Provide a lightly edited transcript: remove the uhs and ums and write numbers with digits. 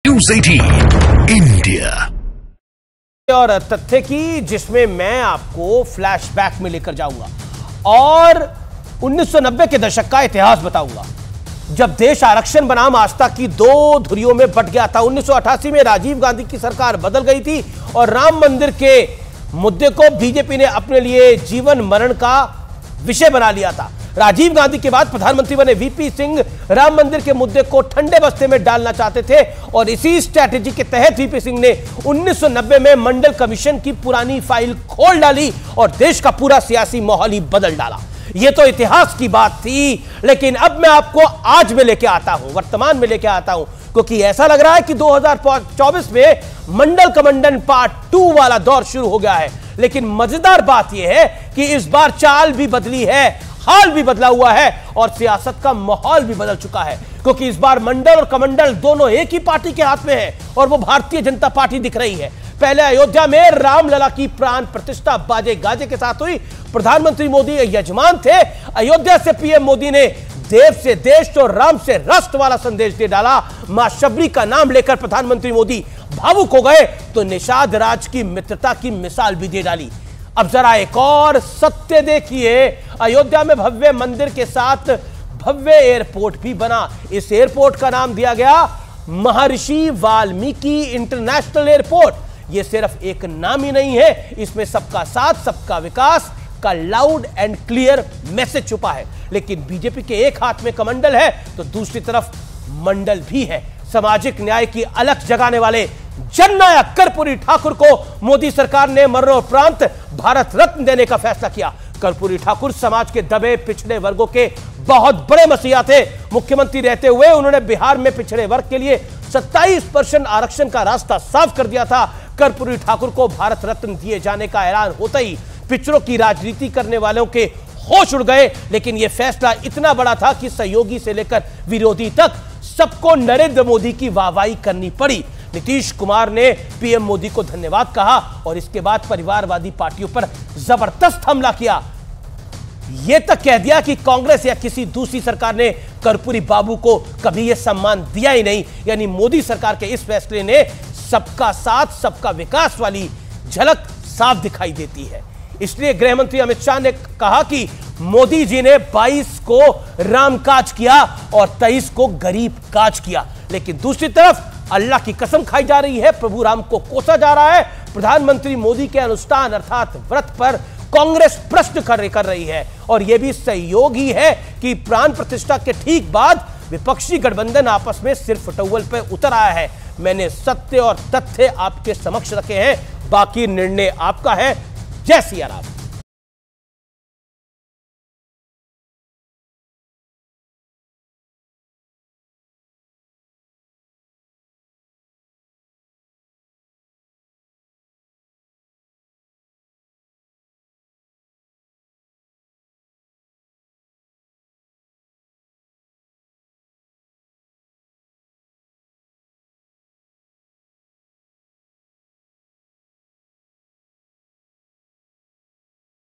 News 18 India और तथ्य की जिसमें मैं आपको फ्लैशबैक में लेकर जाऊंगा और 1990 के दशक का इतिहास बताऊंगा जब देश आरक्षण बनाम आस्था की दो धुरियों में बंट गया था। 1988 में राजीव गांधी की सरकार बदल गई थी और राम मंदिर के मुद्दे को बीजेपी ने अपने लिए जीवन मरण का विषय बना लिया था। राजीव गांधी के बाद प्रधानमंत्री बने वीपी सिंह राम मंदिर के मुद्दे को ठंडे बस्ते में डालना चाहते थे और इसी स्ट्रैटेजी के तहत वीपी सिंह ने 1990 में मंडल कमीशन की पुरानी फाइल खोल डाली और देश का पूरा सियासी माहौल ही बदल डाला। यह तो इतिहास की बात थी, लेकिन अब मैं आपको आज में लेके आता हूं, वर्तमान में लेके आता हूं, क्योंकि ऐसा लग रहा है कि 2024 में मंडल कमंडन पार्ट 2 वाला दौर शुरू हो गया है। लेकिन मजेदार बात यह है कि इस बार चाल भी बदली है, हाल भी बदला हुआ है और सियासत का माहौल भी बदल चुका है, क्योंकि इस बार मंडल और कमंडल दोनों एक ही पार्टी के हाथ में है और वो भारतीय जनता पार्टी दिख रही है। पहले अयोध्या में रामलला की प्राण प्रतिष्ठा बाजे गाजे के साथ हुई। प्रधानमंत्री मोदी यजमान थे। अयोध्या से पीएम मोदी ने देव से देश और राम से राष्ट्र वाला संदेश दे डाला। मां शबरी का नाम लेकर प्रधानमंत्री मोदी भावुक हो गए तो निषाद राज की मित्रता की मिसाल भी दे डाली। अब जरा एक और सत्य देखिए, अयोध्या में भव्य मंदिर के साथ भव्य एयरपोर्ट भी बना। इस एयरपोर्ट का नाम दिया गया महर्षि वाल्मीकि इंटरनेशनल एयरपोर्ट। यह सिर्फ एक नाम ही नहीं है, इसमें सबका साथ सबका विकास का लाउड एंड क्लियर मैसेज छुपा है। लेकिन बीजेपी के एक हाथ में कमंडल है तो दूसरी तरफ मंडल भी है। सामाजिक न्याय की अलख जगाने वाले जननायक कर्पूरी ठाकुर को मोदी सरकार ने मरणोपरांत भारत रत्न देने का फैसला किया। कर्पूरी ठाकुर समाज के दबे पिछड़े वर्गों के बहुत बड़े मसीहा थे। मुख्यमंत्री रहते हुए उन्होंने बिहार में पिछड़े वर्ग के लिए 27% आरक्षण का रास्ता साफ कर दिया था। कर्पूरी ठाकुर को भारत रत्न दिए जाने का ऐलान होता ही पिछड़ों की राजनीति करने वालों के होश उड़ गए। लेकिन यह फैसला इतना बड़ा था कि सहयोगी से लेकर विरोधी तक सबको नरेंद्र मोदी की वाहवाही करनी पड़ी। नीतीश कुमार ने पीएम मोदी को धन्यवाद कहा और इसके बाद परिवारवादी पार्टियों पर जबरदस्त हमला किया। यह तक कह दिया कि कांग्रेस या किसी दूसरी सरकार ने कर्पूरी बाबू को कभी यह सम्मान दिया ही नहीं। यानी मोदी सरकार के इस फैसले ने सबका साथ सबका विकास वाली झलक साफ दिखाई देती है। इसलिए गृह मंत्री अमित शाह ने कहा कि मोदी जी ने 22 को राम काज किया और 23 को गरीब काज किया। लेकिन दूसरी तरफ अल्लाह की कसम खाई जा रही है, प्रभु राम को कोसा जा रहा है। प्रधानमंत्री मोदी के अनुष्ठान अर्थात व्रत पर कांग्रेस प्रश्न कर रही है और यह भी सहयोग ही है कि प्राण प्रतिष्ठा के ठीक बाद विपक्षी गठबंधन आपस में सिर्फ टॉवल पर उतर आया है। मैंने सत्य और तथ्य आपके समक्ष रखे हैं, बाकी निर्णय आपका है। जय सिया राम।